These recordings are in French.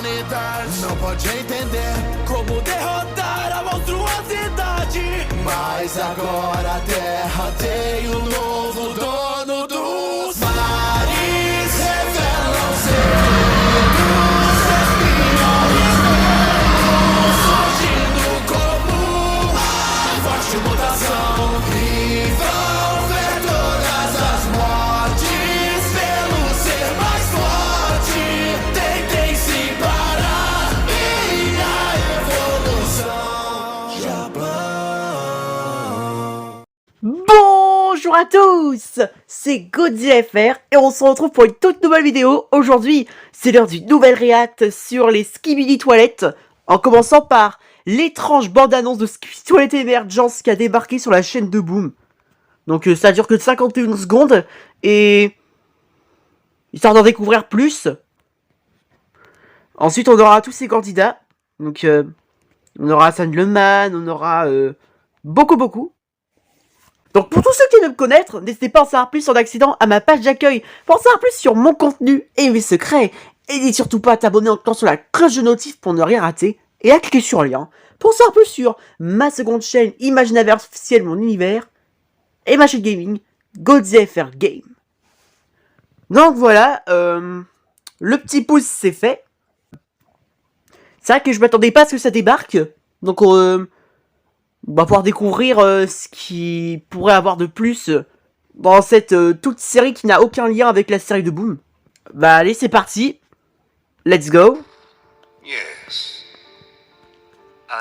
planetas. Não pode entender como derrotar a monstruosidade. Mas agora a Terra tem um novo dono dos mares. Revelam segredos, espiões belos, surgindo como uma forte mutação. E vão ver todas as mortes pelo ser mais forte. Tentem se parar e a evolução já Bonjour à tous, c'est Godzilla FR et on se retrouve pour une toute nouvelle vidéo. Aujourd'hui, c'est l'heure d'une nouvelle react sur les Skibidi Toilettes, en commençant par l'étrange bande-annonce de Skibidi Toilet Emergence qui a débarqué sur la chaîne de Boom. Donc ça dure que 51 secondes et histoire d'en découvrir plus. Ensuite, on aura tous ces candidats. Donc on aura Sandleman, on aura beaucoup. Donc pour tous ceux qui aiment me connaître, n'hésitez pas à en savoir plus en accédant à ma page d'accueil pour en savoir plus sur mon contenu et mes secrets. Et n'hésite surtout pas à t'abonner en cliquant sur la cloche de notif pour ne rien rater et à cliquer sur le lien pour en savoir plus sur ma seconde chaîne Imaginaverse officielle Mon Univers et ma chaîne gaming Godzilla FR Game. Donc voilà, le petit pouce c'est fait. C'est vrai que je m'attendais pas à ce que ça débarque, donc on va pouvoir découvrir ce qui pourrait avoir de plus dans cette toute série qui n'a aucun lien avec la série de Boom. Bah allez, c'est parti. Let's go.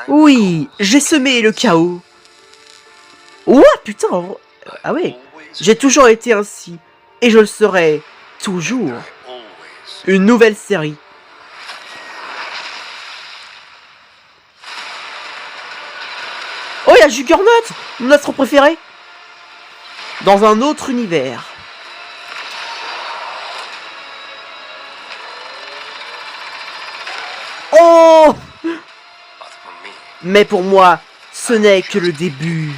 Oui, j'ai semé le chaos. Ouah, putain. Ah ouais. J'ai toujours été ainsi. Et je le serai toujours. Une nouvelle série. Oh, il y a Juggernaut, mon astre préféré. Dans un autre univers. Oh! Mais pour moi, ce n'est que le début.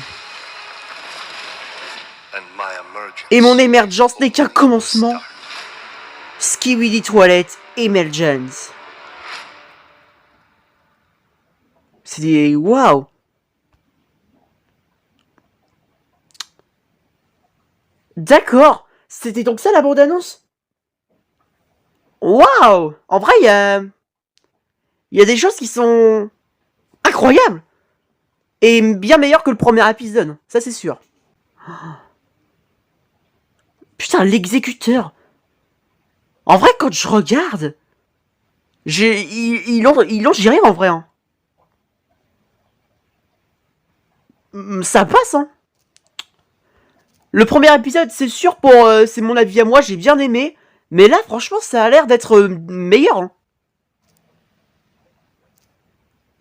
Et mon émergence n'est qu'un commencement. Skibidi Toilet Emergence. C'est... Waouh! D'accord, c'était donc ça la bande-annonce. Waouh! En vrai, il y a des choses qui sont incroyables. Et bien meilleures que le premier épisode, ça c'est sûr. Putain, l'exécuteur. En vrai, quand je regarde, ils l'ont géré en vrai. Hein. Ça passe, hein. Le premier épisode, c'est sûr, c'est mon avis à moi, j'ai bien aimé. Mais là, franchement, ça a l'air d'être meilleur. Hein.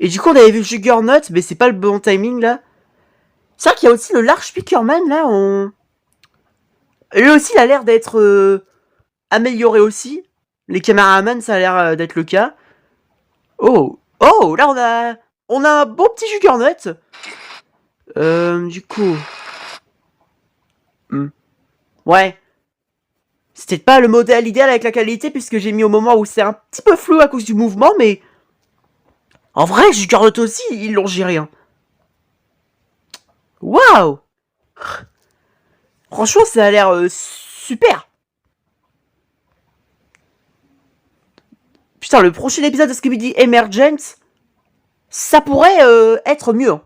Et du coup, on avait vu Juggernaut, mais c'est pas le bon timing, là. C'est vrai qu'il y a aussi le Large Speakerman, là. Lui aussi, il a l'air d'être amélioré aussi. Les caméramans, ça a l'air d'être le cas. Oh, là, on a un bon petit Juggernaut. Du coup... Ouais. C'était pas le modèle idéal avec la qualité puisque j'ai mis au moment où c'est un petit peu flou à cause du mouvement, mais... En vrai, Juggernaut aussi, ils l'ont géré. Hein. Waouh! Franchement, ça a l'air super. Putain, le prochain épisode de Skibidi Emergence, ça pourrait être mieux. Hein.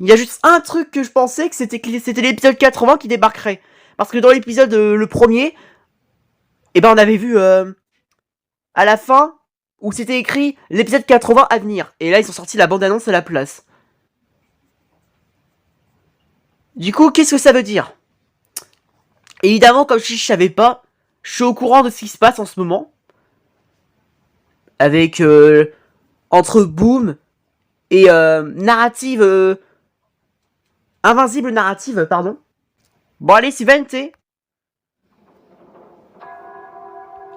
Il y a juste un truc que je pensais, que c'était l'épisode 80 qui débarquerait. Parce que dans l'épisode, le premier, eh ben on avait vu à la fin, où c'était écrit l'épisode 80 à venir. Et là, ils ont sorti la bande-annonce à la place. Du coup, qu'est-ce que ça veut dire? Évidemment, comme je savais pas, je suis au courant de ce qui se passe en ce moment. Avec, entre Boom et narrative... Invincible narrative, pardon. Bon allez, c'est vanité.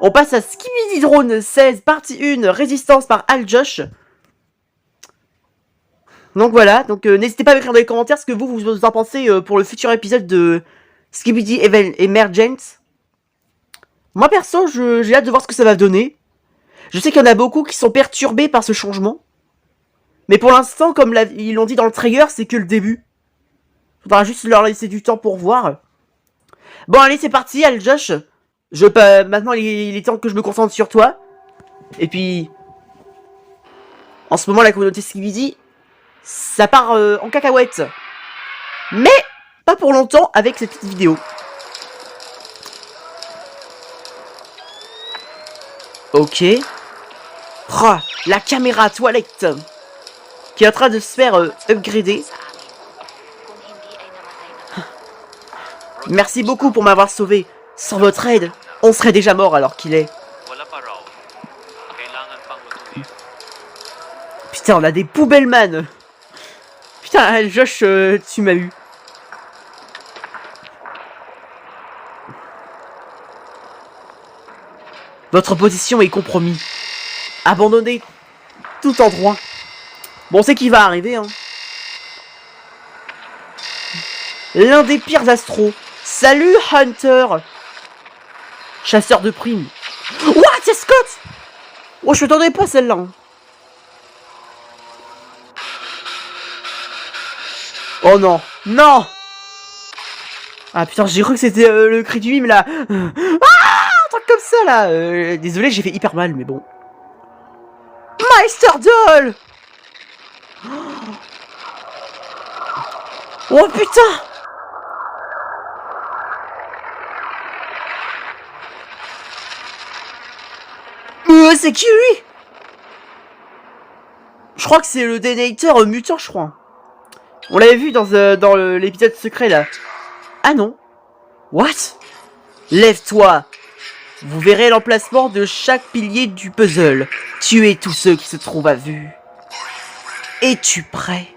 On passe à Skibidi Drone 16, partie 1, résistance par Al Josh. Donc voilà, donc n'hésitez pas à m'écrire dans les commentaires ce que vous en pensez pour le futur épisode de Skibidi Emergence. Moi perso, j'ai hâte de voir ce que ça va donner. Je sais qu'il y en a beaucoup qui sont perturbés par ce changement. Mais pour l'instant, comme ils l'ont dit dans le trailer, c'est que le début. Faudra juste leur laisser du temps pour voir. Bon, allez, c'est parti, allez, Josh. Maintenant, il est temps que je me concentre sur toi. Et puis... En ce moment, la communauté Skibidi, ça part en cacahuète. Mais pas pour longtemps avec cette petite vidéo. Ok. Oh, la caméra toilette qui est en train de se faire upgrader. Merci beaucoup pour m'avoir sauvé. Sans votre aide, on serait déjà mort alors qu'il est. Putain, on a des poubelles, man. Putain, Josh, tu m'as eu. Votre position est compromise. Abandonnez tout endroit. Bon, on sait qui va arriver, hein. L'un des pires astros. Salut, Hunter. Chasseur de primes. What, c'est Scott. Oh, je m'attendais pas celle-là. Hein. Oh non, non. Ah putain, j'ai cru que c'était le cri du mime là. Ah, un truc comme ça là. Désolé, j'ai fait hyper mal, mais bon. Meister Doll. Oh putain. C'est qui lui? Je crois que c'est le dénateur mutant, je crois. On l'avait vu dans l'épisode secret là. Ah non. What? Lève-toi. Vous verrez l'emplacement de chaque pilier du puzzle. Tuez tous ceux qui se trouvent à vue. Es-tu prêt?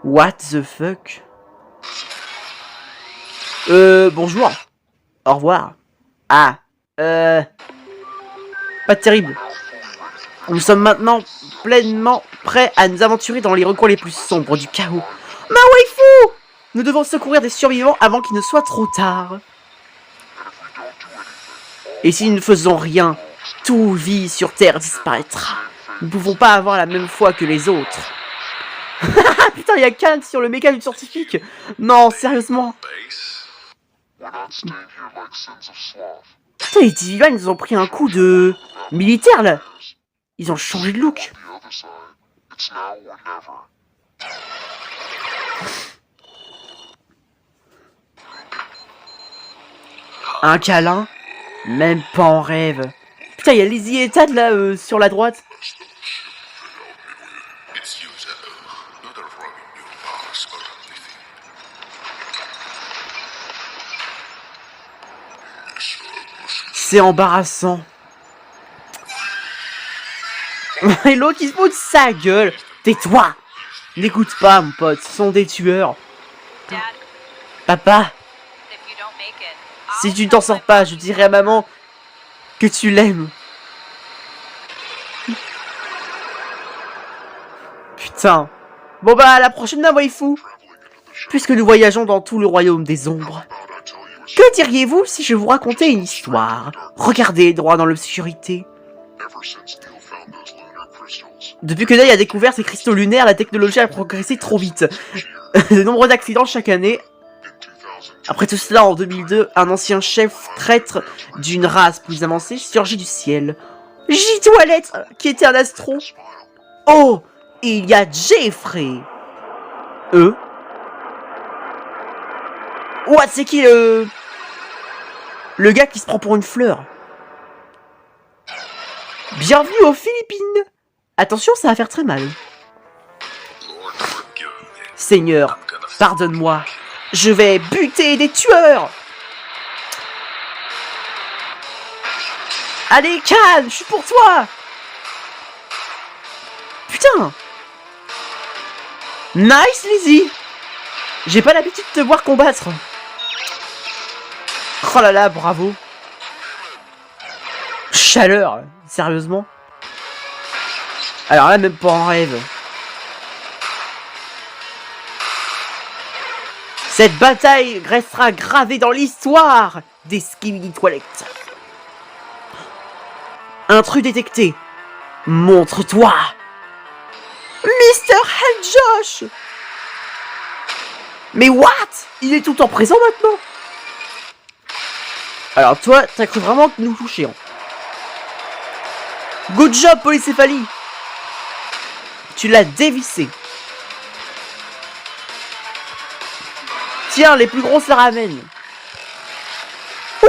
What the fuck? Bonjour. Au revoir. Ah. Pas terrible. Nous sommes maintenant pleinement prêts à nous aventurer dans les recoins les plus sombres du chaos. Ma waifu! Nous devons secourir des survivants avant qu'il ne soit trop tard. Et si nous ne faisons rien, toute vie sur Terre disparaîtra. Nous ne pouvons pas avoir la même foi que les autres. Putain, il y a Khan sur le méca du scientifique. Non, sérieusement. Putain, les Divine, ils ont pris un coup de... militaire, là. Ils ont changé de look. Un câlin? Même pas en rêve. Putain, il y a Lizzie et Tad, là, sur la droite. C'est embarrassant. Et l'autre il se fout de sa gueule. Tais-toi. N'écoute pas mon pote, ce sont des tueurs. Papa, si tu ne t'en sors pas, je dirai à maman que tu l'aimes. Putain. Bon bah à la prochaine la waifu. Puisque nous voyageons dans tout le royaume des ombres. Que diriez-vous si je vous racontais une histoire? Regardez droit dans l'obscurité. Depuis que Dai a découvert ces cristaux lunaires, la technologie a progressé trop vite. De nombreux accidents chaque année. Après tout cela, en 2002, un ancien chef traître d'une race plus avancée surgit du ciel. J-Toilette, qui était un astro. Oh, et il y a Jeffrey. What, c'est qui le gars qui se prend pour une fleur? Bienvenue aux Philippines. Attention, ça va faire très mal. Seigneur, pardonne-moi. Je vais buter des tueurs. Allez, Khan, je suis pour toi. Putain. Nice, Lizzie. J'ai pas l'habitude de te voir combattre. Oh là là, bravo. Chaleur, sérieusement. Alors là, même pas en rêve. Cette bataille restera gravée dans l'histoire des Skibidi Toilettes. Intrus détecté. Montre-toi. Mr. Helljosh. Mais what? Il est tout le temps présent maintenant. Alors toi, t'as cru vraiment nous toucher. Hein. Good job, Polycéphalie. Tu l'as dévissé. Tiens, les plus gros se la ramènent. Oui.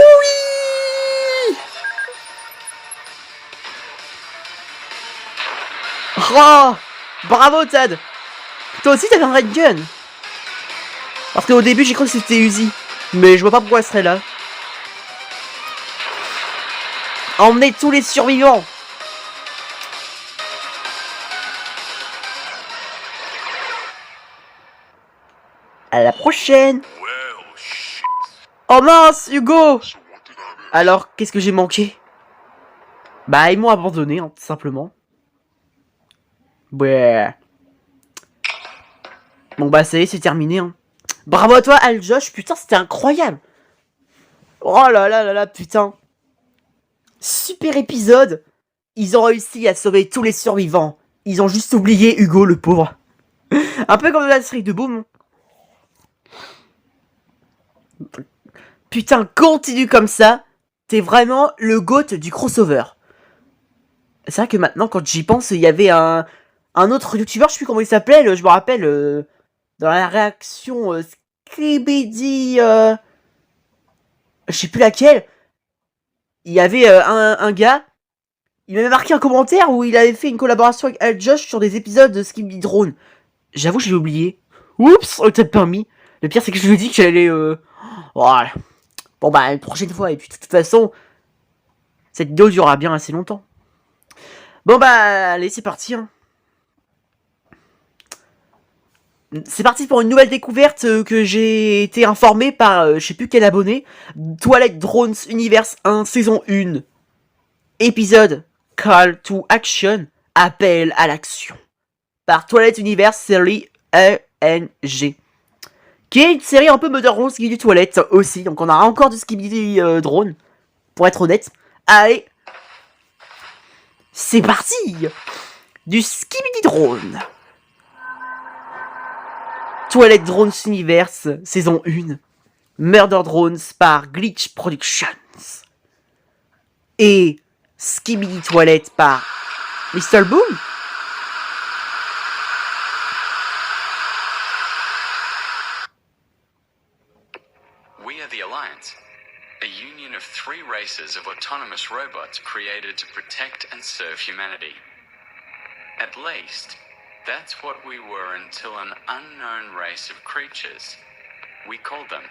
Oh, bravo Tad. Toi aussi t'avais un red gun. Parce qu'au début j'ai cru que c'était Uzi. Mais je vois pas pourquoi elle serait là. Emmenez tous les survivants. À la prochaine. Oh mince, Hugo. Alors, qu'est-ce que j'ai manqué? Bah, ils m'ont abandonné, hein, tout simplement. Ouais. Bon bah, ça y est, c'est terminé. Hein. Bravo à toi, Al Josh. Putain, c'était incroyable. Oh là là là là, putain. Super épisode. Ils ont réussi à sauver tous les survivants. Ils ont juste oublié Hugo, le pauvre. Un peu comme dans la série de Boom. Putain, continue comme ça. T'es vraiment le GOAT du crossover. C'est vrai que maintenant, quand j'y pense, il y avait un autre youtubeur, je sais plus comment il s'appelait, je me rappelle, dans la réaction Skibidi, je sais plus laquelle, il y avait un gars, il m'avait marqué un commentaire où il avait fait une collaboration avec Al Josh sur des épisodes de Skibidi Drone. J'avoue, je l'ai oublié. Oups, on t'a permis. Le pire, c'est que je lui ai dit que j'allais... Voilà. Bon bah, une prochaine fois, et puis de toute façon, cette vidéo durera bien assez longtemps. Bon bah, allez, c'est parti. Hein. C'est parti pour une nouvelle découverte que j'ai été informé par, je sais plus quel abonné. Twilight Drones Universe 1, saison 1. Épisode Call to Action, appel à l'action. Par Twilight Universe série ENG. Qui est une série un peu Mother Skibidi Toilette aussi. Donc on a encore du Skibidi Drone. Pour être honnête. Allez. C'est parti. Du Skibidi Drone. Twilight Drones Universe, saison 1. Murder Drones par Glitch Productions. Et Skibidi Toilette par Mr. Boom. We are the Alliance, a union of 3 races of autonomous robots created to protect and serve humanity. At least, that's what we were until an unknown race of creatures. We called them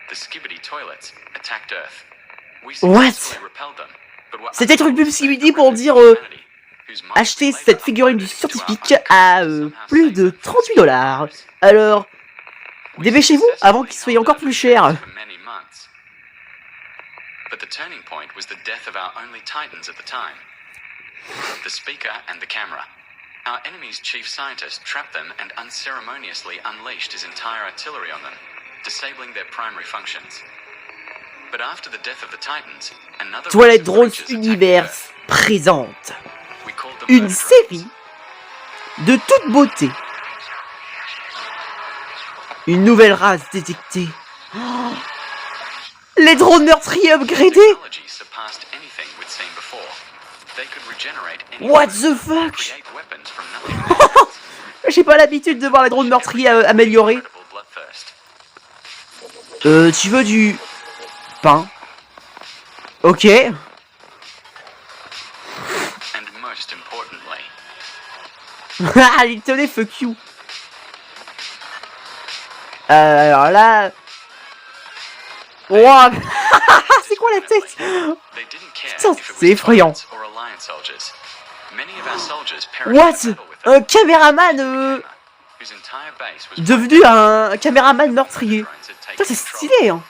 the Skibidi Toilets attacked Earth. We successfully repelled them, but were C'était une pub Skibidi pour dire acheter cette figurine du scientifique à plus de 38 $. Alors, dépêchez-vous avant qu'il soit encore plus cher. But the turning point was the death of our only Titans at the time. The speaker and the camera. Our enemy's chief scientist trapped them and unceremoniously unleashed his entire artillery on them, disabling their primary functions. But after the death of the Titans, another Twilight Drones Universe présente une série de toute beauté. Une nouvelle race détectée. Oh, les drones meurtriers upgradés. What the fuck? J'ai pas l'habitude de voir les drones meurtriers améliorés. Tu veux du pain? Ok. Ah, il tenait fuck you. Alors là... Wow. C'est quoi la tête? Putain, c'est effrayant. What? Un caméraman devenu un caméraman meurtrier. Putain, c'est stylé, hein.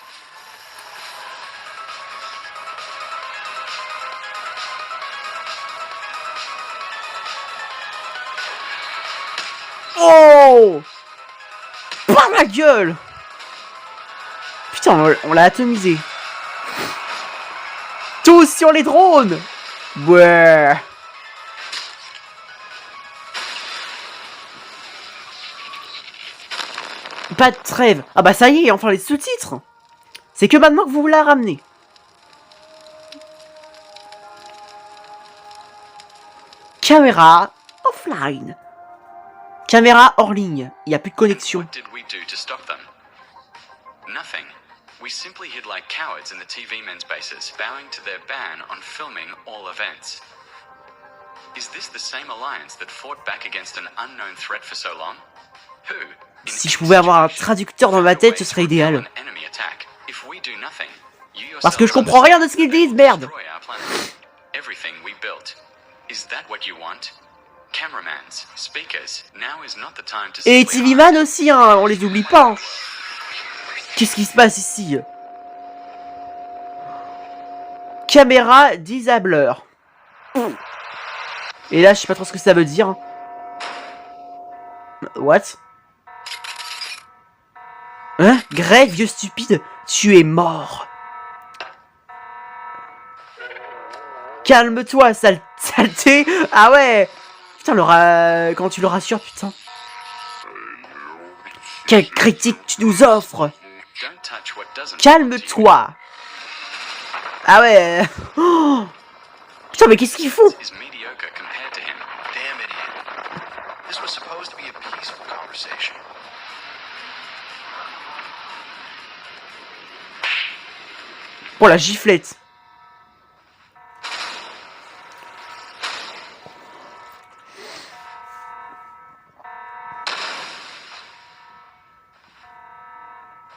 Oh! Par la gueule! Putain, on l'a atomisé. Tous sur les drones! Ouais. Pas de trêve. Ah bah ça y est, enfin les sous-titres. C'est que maintenant que vous la ramenez. Caméra offline. Caméra hors ligne. Il n'y a plus de connexion. What did we do to stop them? Nothing. We simply hid like cowards in the TV men's bases, bowing to their ban on filming all events. Is this the same alliance that fought back against an unknown threat for so long? Who? in Si je any pouvais avoir un situation, traducteur dans found ma a tête, way ce to serait repel idéal. an enemy attack? If we do nothing, you Parce que je yourselves comprends rien de ce understand qu'ils disent, that they will merde. destroy our planet. Everything we built. Is that what you want? Cameramans, speakers, now is not the time to Et simply TV Man aussi, hein, on les oublie pas. Hein. Qu'est-ce qui se passe ici? Caméra disabler. Et là, je sais pas trop ce que ça veut dire. What? Hein? Greg, vieux stupide, tu es mort. Calme-toi, saleté. Ah ouais. Putain, quand tu le rassures, putain. Quelle critique tu nous offres? don't touch what doesn't Calme-toi. Ah ouais. Oh. Putain, mais qu'est-ce qu'ils font? is mediocre compared to him. Damn idiot. This was supposed to be a peaceful conversation. Oh la giflette.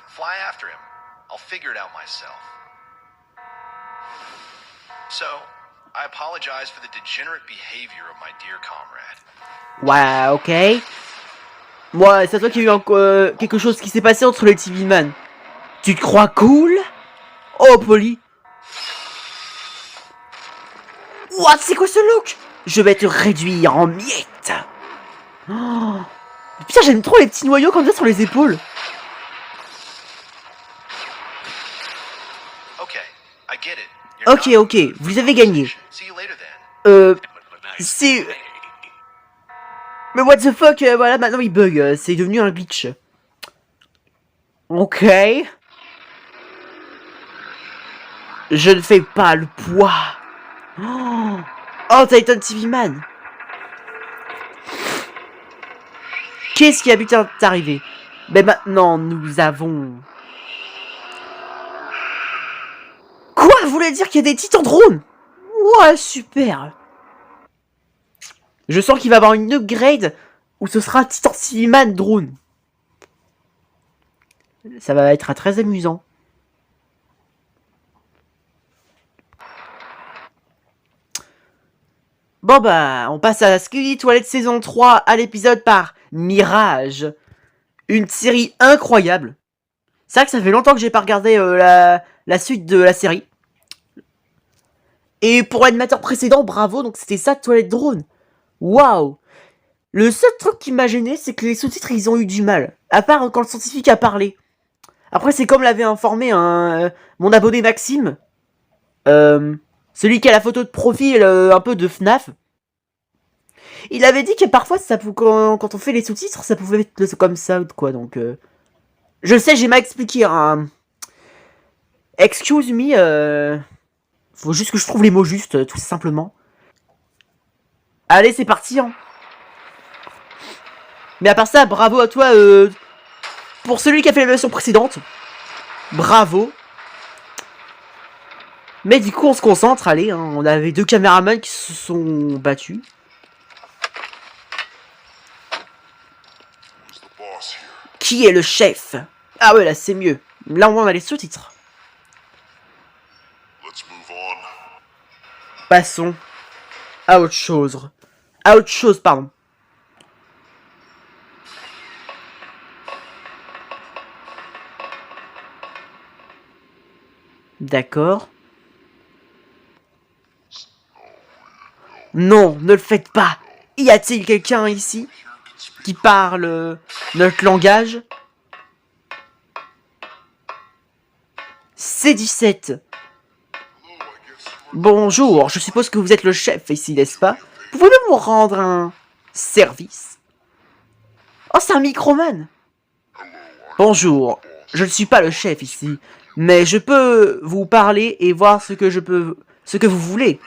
Fly after him. I'll figure it out myself. So, I apologize for the degenerate behavior of my dear comrade. Ouais, ok. Moi, c'est à toi qu'il y a eu quelque chose qui s'est passé entre les TV Man. Tu te crois cool? Oh, Polly. What? C'est quoi ce look? Je vais te réduire en miettes. Oh. Putain, j'aime trop les petits noyaux comme ça sur les épaules. Okay, I get it. You're Ok, not- ok, vous avez gagné. See you later then. C'est... Mais what the fuck, voilà, maintenant il bug, c'est devenu un glitch. Ok. Je ne fais pas le poids. Oh, Titan TV Man. Qu'est-ce qui a pu t'arriver? Ben maintenant, nous avons... Quoi? Vous voulez dire qu'il y a des titans drones? Ouais, super. Je sens qu'il va y avoir une upgrade où ce sera Titan TV Man drone. Ça va être très amusant. Bon bah, on passe à Skibidi Toilet saison 3 à l'épisode par Mirage. Une série incroyable. C'est vrai que ça fait longtemps que j'ai pas regardé la suite de la série. Et pour l'animateur précédent, bravo, donc c'était ça, Toilette Drone. Waouh. Le seul truc qui m'a gêné, c'est que les sous-titres, ils ont eu du mal. À part quand le scientifique a parlé. Après, c'est comme l'avait informé mon abonné Maxime. Celui qui a la photo de profil un peu de FNAF. Il avait dit que parfois, quand on fait les sous-titres, ça pouvait être comme ça ou quoi. Donc, je sais, j'ai mal expliqué. Hein. Excuse me. Faut juste que je trouve les mots justes, tout simplement. Allez, c'est parti. Hein. Mais à part ça, bravo à toi pour celui qui a fait la version précédente. Bravo. Mais du coup, on se concentre. Allez, hein, on avait 2 caméramans qui se sont battus. Qui est le chef? Ah ouais, là, c'est mieux. Là, au moins, on a les sous-titres. Passons à autre chose. À autre chose, pardon. D'accord. Non, ne le faites pas. Y a-t-il quelqu'un ici qui parle notre langage? C17. Bonjour, je suppose que vous êtes le chef ici, n'est-ce pas? Pouvez-vous me rendre un service? Oh, c'est un microman. Bonjour, je ne suis pas le chef ici, mais je peux vous parler et voir ce que vous voulez.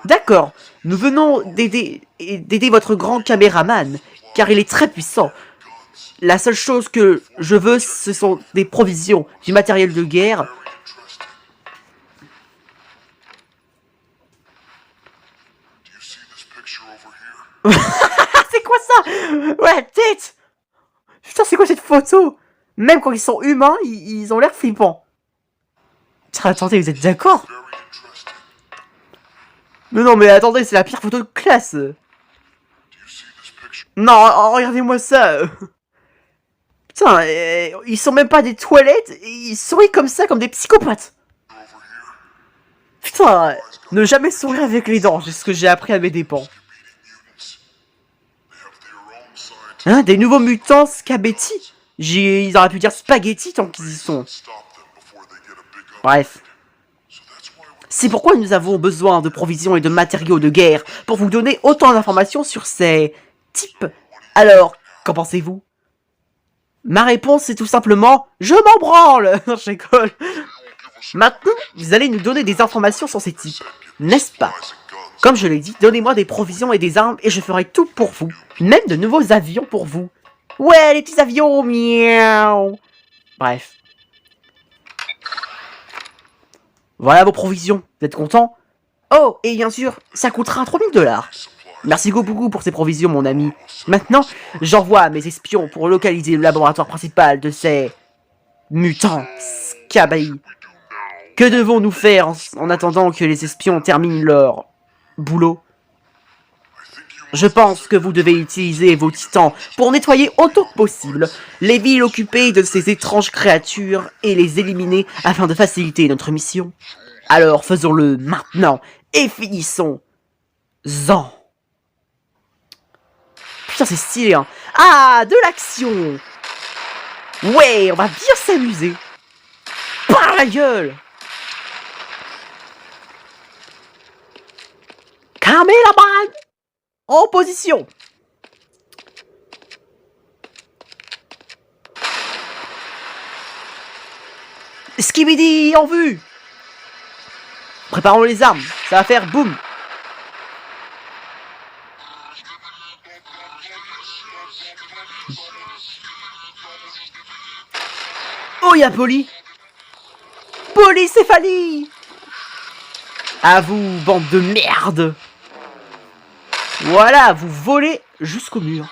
D'accord, nous venons d'aider votre grand caméraman, car il est très puissant. La seule chose que je veux, ce sont des provisions, du matériel de guerre. C'est quoi ça? Ouais, la tête! Putain, c'est quoi cette photo? Même quand ils sont humains, ils ont l'air flippants. Putain, attendez, vous êtes d'accord? Non, mais attendez, c'est la pire photo de classe. Non, regardez-moi ça. Putain, ils sont même pas des toilettes, ils sourient comme ça, comme des psychopathes. Putain, ne jamais sourire avec les dents, c'est ce que j'ai appris à mes dépens. Hein, des nouveaux mutants Scabetti? Ils auraient pu dire spaghetti tant qu'ils y sont. Bref. C'est pourquoi nous avons besoin de provisions et de matériaux de guerre pour vous donner autant d'informations sur ces types. Alors, qu'en pensez-vous? Ma réponse est tout simplement « Je m'en branle !» Non, je rigole. Maintenant, vous allez nous donner des informations sur ces types, n'est-ce pas? Comme je l'ai dit, donnez-moi des provisions et des armes et je ferai tout pour vous. Même de nouveaux avions pour vous. Ouais, les petits avions, miaou. Bref. Voilà vos provisions. Vous êtes content? Oh, et bien sûr, ça coûtera 3000 $. Merci beaucoup pour ces provisions, mon ami. Maintenant, j'envoie mes espions pour localiser le laboratoire principal de ces mutants Scabetti. Que devons-nous faire en attendant que les espions terminent leur boulot? Je pense que vous devez utiliser vos titans pour nettoyer autant que possible les villes occupées de ces étranges créatures et les éliminer afin de faciliter notre mission. Alors faisons-le maintenant et finissons-en. Putain, c'est stylé, hein. Ah, de l'action. Ouais, on va bien s'amuser. Par la gueule. Caméraman en position. Skibidi en vue. Préparons les armes, ça va faire boum. Oh, y'a Polly. Polycéphalie. À vous, bande de merde. Voilà, vous volez jusqu'au mur.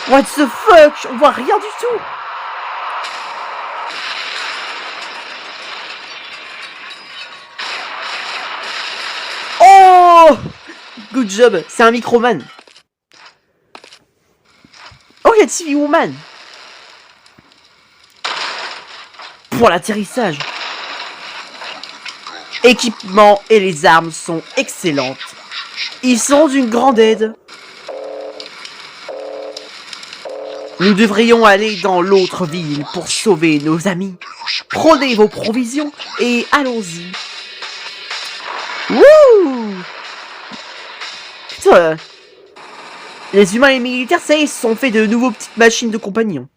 What the fuck? On voit rien du tout. Oh! Good job, c'est un microman. Oh, il y a TV Woman. Pour l'atterrissage. Équipement et les armes sont excellentes. Ils sont d'une grande aide. Nous devrions aller dans l'autre ville pour sauver nos amis. Prenez vos provisions et allons-y. Wouh! Putain. Les humains et les militaires, ça y est, se sont fait de nouveaux petites machines de compagnon.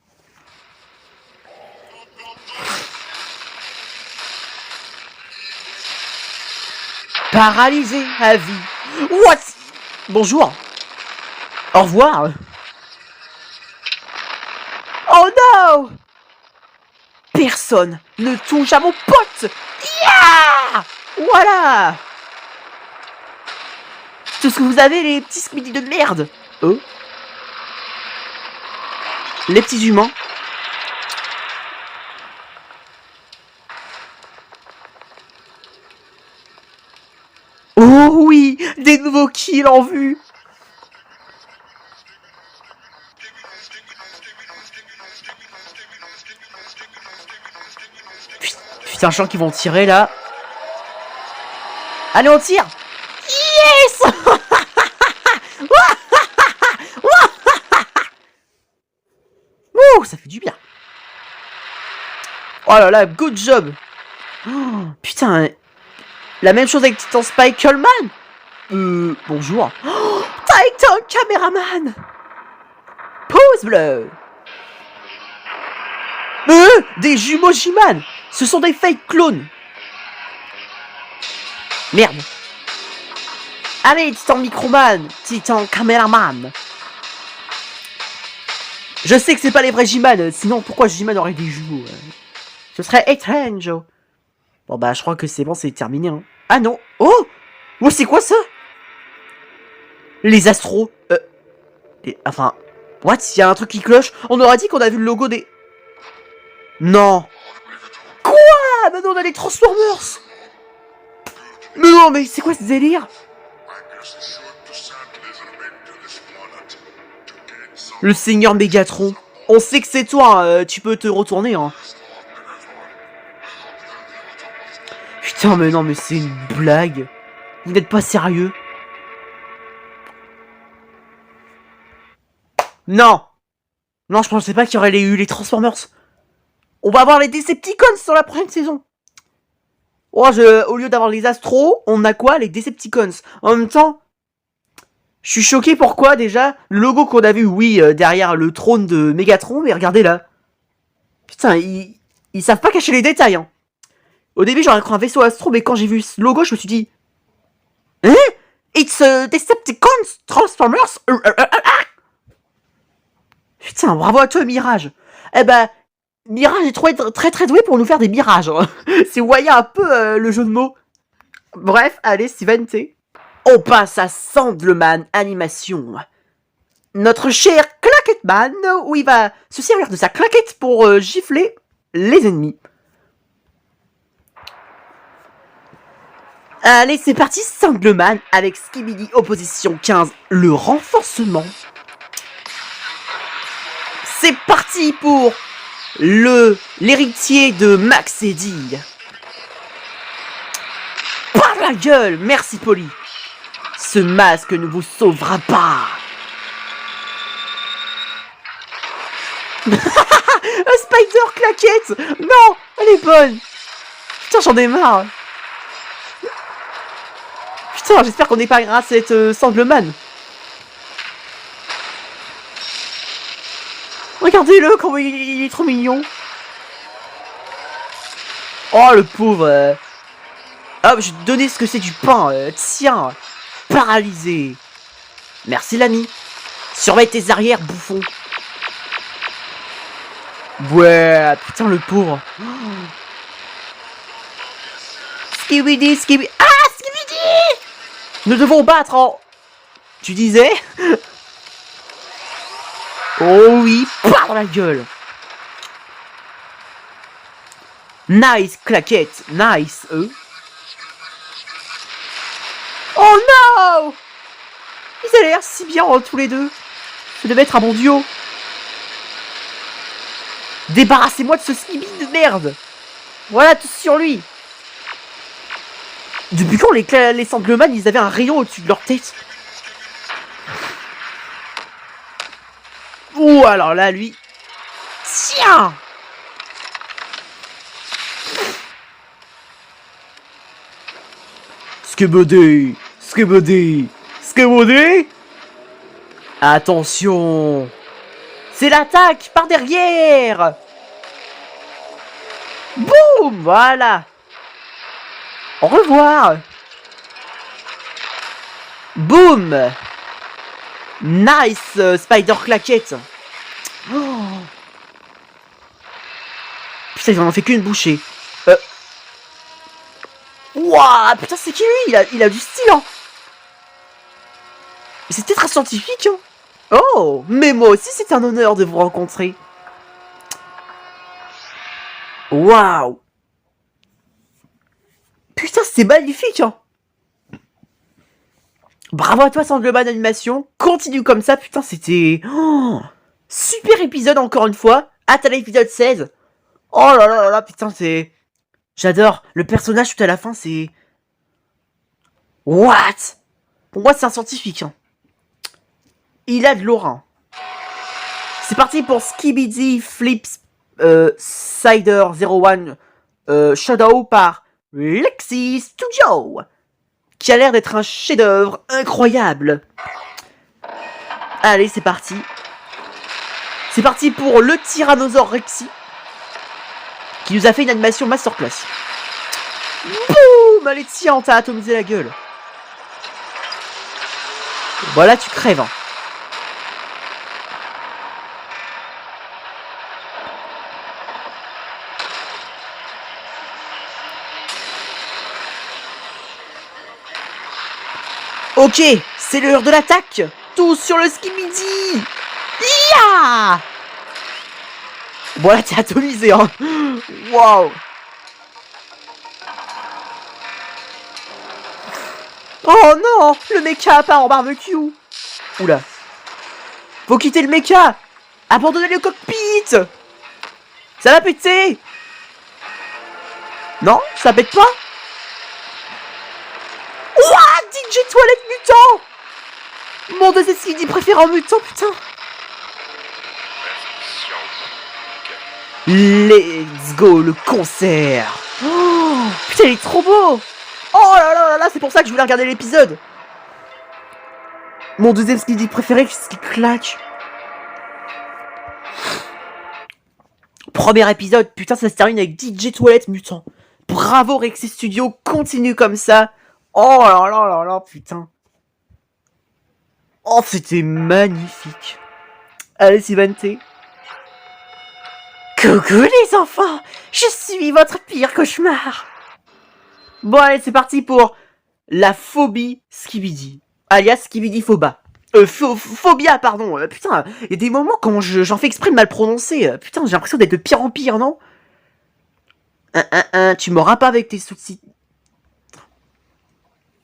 Paralysé à vie. What? Bonjour. Au revoir. Oh non! Personne ne touche à mon pote. Yeah! Voilà. Tout ce que vous avez, les petits skibidi de merde. Eux. Les petits humains. Oh oui, des nouveaux kills en vue. Putain, je sens qu'ils vont tirer là. Allez, on tire. Yes. Ouh, ça fait du bien. Oh là là, good job. Oh, putain, la même chose avec Titan Spy Coleman. Bonjour. Oh, Titan Cameraman. Pouce bleu. Des jumeaux G-Man. Ce sont des fake clones. Merde. Allez, Titan Microman, Titan Cameraman. Je sais que c'est pas les vrais G-Man, sinon pourquoi G-Man aurait des jumeaux Ce serait étrange. Bon bah je crois que c'est bon, c'est terminé. Hein. Ah non. Oh, c'est quoi ça? Les Astros. Enfin, what? Il y a un truc qui cloche. On aurait dit qu'on a vu le logo des... Non. Quoi? Maintenant on a les Transformers. Mais non, mais c'est quoi ce délire? Le Seigneur Mégatron. On sait que c'est toi, tu peux te retourner, hein. Putain, mais non, mais c'est une blague. Vous n'êtes pas sérieux? Non. Non, je pensais pas qu'il y aurait eu les Transformers. On va avoir les Decepticons sur la prochaine saison. Oh, au lieu d'avoir les Astros, on a quoi? Les Decepticons. En même temps, je suis choqué pourquoi déjà le logo qu'on a vu, oui, derrière le trône de Megatron, mais regardez là. Putain, ils savent pas cacher les détails. Hein. Au début, j'aurais cru un vaisseau Astro, mais quand j'ai vu ce logo, je me suis dit... Hein? It's Decepticons Transformers. Putain, bravo à toi, Mirage. Eh ben, Mirage est très doué pour nous faire des mirages. Hein. C'est voyez un peu le jeu de mots. Bref, allez, Steven, t'es... On passe à Sandleman Animation. Notre cher Claquetteman, où il va se servir de sa claquette pour gifler les ennemis. Allez, c'est parti, Sandleman avec Skibidi Opposition 15, le renforcement. C'est parti pour l'héritier de Max Eddy. Par la gueule, merci Polly. Ce masque ne vous sauvera pas. Un Spider claquette. Non, elle est bonne. Putain, j'en ai marre. Putain, j'espère qu'on n'est pas grâce à cette Sandleman. Regardez-le, comment il est trop mignon. Oh, le pauvre. Hop, je vais te donner ce que c'est du pain. Tiens. Paralysé. Merci l'ami. Surveille tes arrières, bouffon. Ouais, putain le pauvre. Skibidi, Skibidi. Ah, Skibidi. Nous devons battre en... Tu disais? Oh oui, par la gueule. Nice claquette, nice Oh non! Ils avaient l'air si bien tous les deux. Ça devait être un bon duo. Débarrassez-moi de ce Skibidi de merde. Voilà, tout sur lui. Depuis quand les Sandleman, ils avaient un rayon au-dessus de leur tête? Ouh, alors là, lui... Tiens! Skibidi! Skibidi! Skibidi! Attention! C'est l'attaque par derrière! Boum! Voilà! Au revoir! Boum! Nice Spider claquette! Oh. Putain, il en a fait qu'une bouchée. Ouah, putain, c'est qui lui? Il a du style, hein. C'est peut-être un scientifique, hein. Oh, mais moi aussi, c'est un honneur de vous rencontrer. Waouh. Putain, c'est magnifique, hein. Bravo à toi, Sandleman Animation. Continue comme ça, putain, c'était... Oh, super épisode, encore une fois. Hâte à l'épisode 16. Oh là là là là, putain, c'est... J'adore. Le personnage tout à la fin, c'est... What? Pour moi, c'est un scientifique. Hein. Il a de l'aura. C'est parti pour Skibidi Flips Cider 01 Shadow par Lexi Studio, qui a l'air d'être un chef-d'œuvre incroyable. Allez, c'est parti. C'est parti pour le Tyrannosaure Rexy, qui nous a fait une animation masterclass. Boum! Allez, tiens, on t'a atomisé la gueule. Voilà, tu crèves. Hein. Ok, c'est l'heure de l'attaque. Tous sur le skibidi. Ya! Bon là t'es atomisé hein. Waouh. Oh non, le mecha part en barbecue. Oula. Faut quitter le mecha. Abandonnez le cockpit. Ça va péter. Non, ça pète pas. Ouah, DJ Toilette mutant. Mon deuxième skibidi préféré en mutant, putain. Let's go, le concert. Oh, putain, il est trop beau. Oh là là là là, c'est pour ça que je voulais regarder l'épisode. Mon deuxième skibidi préféré, ce qui claque. Premier épisode, putain, ça se termine avec DJ Toilette mutant. Bravo Rexy Studio, continue comme ça. Oh là là là là, putain. Oh, c'était magnifique. Allez, Sylvain-T. Coucou les enfants, je suis votre pire cauchemar. Bon allez, c'est parti pour la phobie Skibidi, alias Skibidi Phoba. Phobia, pardon. Putain, il y a des moments quand j'en fais exprès de mal prononcer. Putain, j'ai l'impression d'être de pire en pire, non? Tu m'auras pas avec tes sous-titres.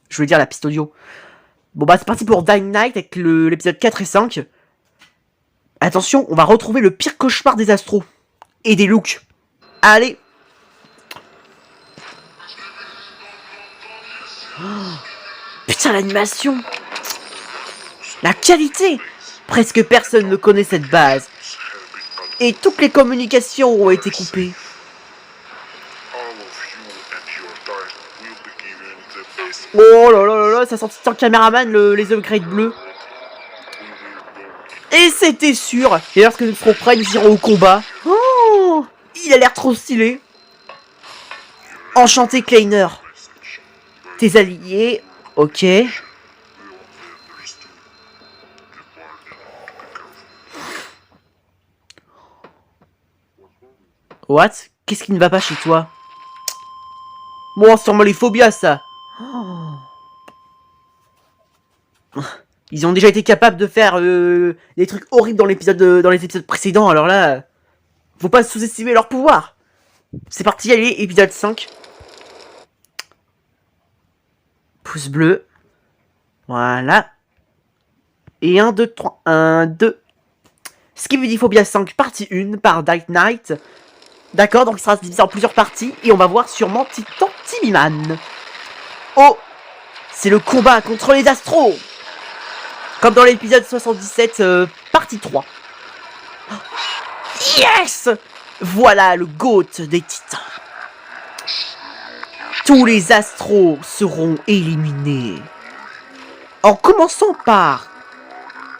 Je voulais dire la piste audio. Bon bah c'est parti pour Dying Night avec l'épisode 4 et 5. Attention, on va retrouver le pire cauchemar des astros. Et des looks. Allez. Oh, putain, l'animation. La qualité. Presque personne ne connaît cette base. Et toutes les communications ont été coupées. Oh là là là là, ça sent en caméraman les upgrades bleus. Et c'était sûr. Et lorsque nous serons prêts, nous irons au combat. Oh, il a l'air trop stylé. Enchanté Kleiner. Tes alliés, ok. What? Qu'est-ce qui ne va pas chez toi? Bon, c'est sûrement les phobias, ça. Oh. Ils ont déjà été capables de faire des trucs horribles dans les épisodes précédents, alors là, faut pas sous-estimer leur pouvoir. C'est parti, allez, épisode 5. Pouce bleu. Voilà. Et 1, 2, 3, 1, 2. Skibidi Phobia 5, partie 1, par Dark Knight. D'accord, donc il sera divisé en plusieurs parties, et on va voir sûrement Titan Timiman. Oh, c'est le combat contre les astros. Comme dans l'épisode 77, partie 3. Yes! Voilà le GOAT des titans. Tous les astros seront éliminés. En commençant par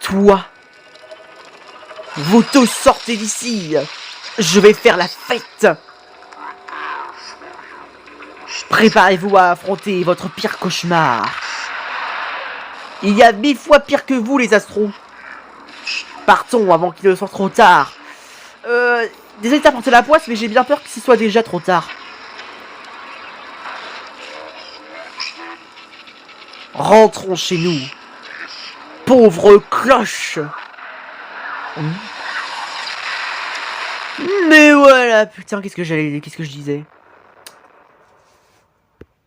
toi. Vous tous sortez d'ici. Je vais faire la fête. Préparez-vous à affronter votre pire cauchemar. Il y a 1000 fois pire que vous, les astros. Partons avant qu'il ne soit trop tard. Désolé de t'apporter la poisse, mais j'ai bien peur que ce soit déjà trop tard. Rentrons chez nous. Pauvre cloche. Mais voilà, putain, qu'est-ce que je disais?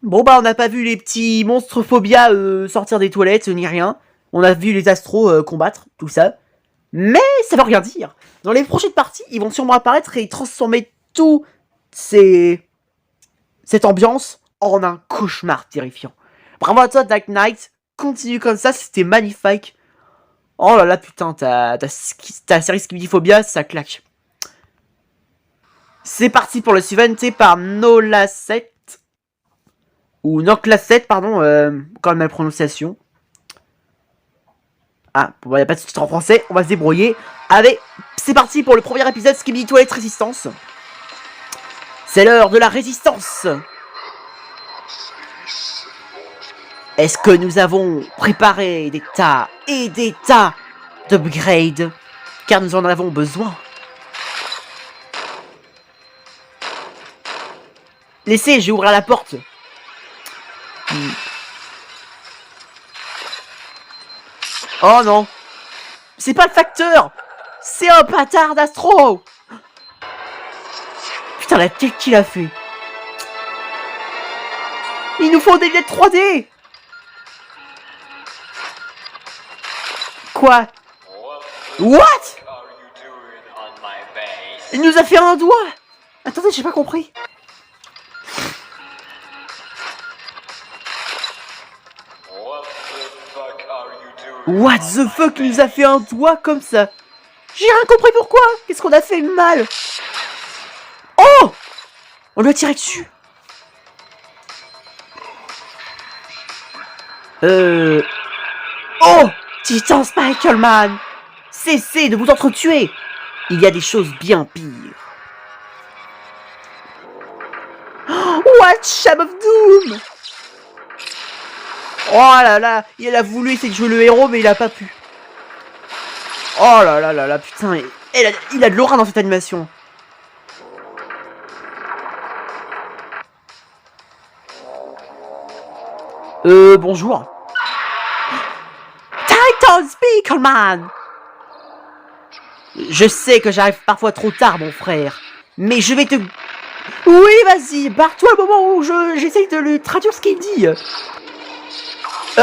Bon bah on n'a pas vu les petits monstres phobia sortir des toilettes ni rien. On a vu les astros combattre, tout ça. Mais ça veut rien dire. Dans les prochaines parties, ils vont sûrement apparaître et transformer tout cette ambiance en un cauchemar terrifiant. Bravo à toi Dark Knight, continue comme ça, c'était magnifique. Oh là là putain, ta série Skibidi Phobia, ça claque. C'est parti pour le suivant, par Nola7. Ou Nocla7, pardon, encore la malprononciation. Ah, bon, y a pas de titre en français, on va se débrouiller. Allez, c'est parti pour le premier épisode Skibidi Toilet Résistance. C'est l'heure de la résistance. Est-ce que nous avons préparé des tas et des tas d'upgrades? Car nous en avons besoin. Laissez, je vais ouvrir la porte. Oh non. C'est pas le facteur. C'est un bâtard d'Astro. Putain, la tête qu'il a fait. Il nous faut des lunettes 3D. Quoi? What? Il nous a fait un doigt. Attendez, j'ai pas compris. What the fuck, il nous a fait un doigt comme ça. J'ai rien compris pourquoi. Qu'est-ce qu'on a fait mal? Oh, on lui a tiré dessus. Oh, Titan Spikeman, cessez de vous entretuer. Il y a des choses bien pires. What, Sham of Doom? Oh là là, il a voulu essayer de jouer le héros, mais il a pas pu. Oh là là là là, putain, il a de l'aura dans cette animation. Bonjour. Titan Speakerman. Je sais que j'arrive parfois trop tard, mon frère, mais je vais te... Oui, vas-y, barre-toi au moment où j'essaye de lui traduire ce qu'il dit.